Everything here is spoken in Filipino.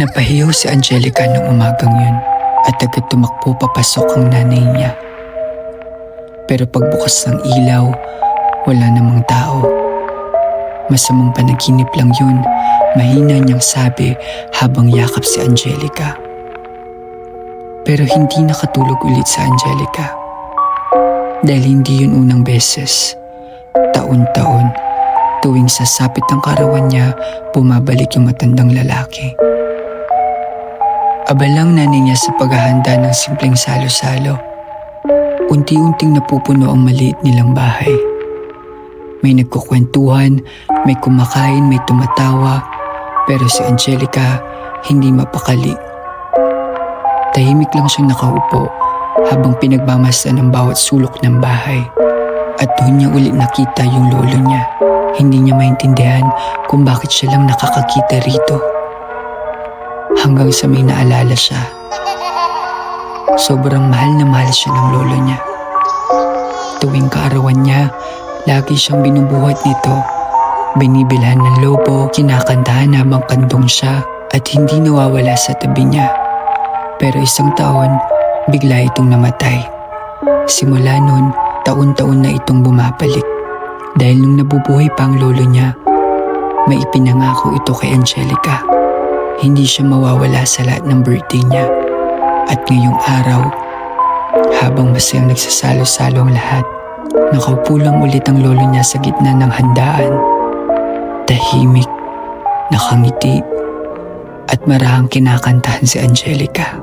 Napahiyaw si Angelica nung umagang yun at agad tumakbo papasok ang nanay niya. Pero pagbukas ng ilaw, wala namang tao. Masamang panaginip lang yun, mahina niyang sabi habang yakap si Angelica. Pero hindi nakatulog ulit sa Angelica. Dahil hindi yun unang beses. Taon-taon, tuwing sasapit ang karawan niya, bumabalik yung matandang lalaki. Abalang nanay niya sa paghahanda ng simpleng salo-salo. Unti-unting napupuno ang maliit nilang bahay. May nagkukwentuhan, may kumakain, may tumatawa, pero si Angelica hindi mapakali. Tahimik lang siyang nakaupo habang pinagmamasdan ang bawat sulok ng bahay. At doon niya ulit nakita yung lolo niya. Hindi niya maintindihan kung bakit siya lang nakakakita rito. Hanggang sa may naalala siya. Sobrang mahal na mahal siya ng lolo niya. Tuwing kaarawan niya, lagi siyang binubuhat nito. Binibilhan ng lobo, kinakantahan habang kandong siya at hindi nawawala sa tabi niya. Pero isang taon, bigla itong namatay. Simula nun, taon-taon na itong bumabalik. Dahil nung nabubuhay pa ang lolo niya, may ipinangako ito kay Angelica. Hindi siya mawawala sa lahat ng birthday niya. At ngayong araw, habang masayang nagsasalo-salo ang lahat, nakaupo lang ulit ang lolo niya sa gitna ng handaan. Tahimik, nakangiti, at marahang kinakantahan si Angelica.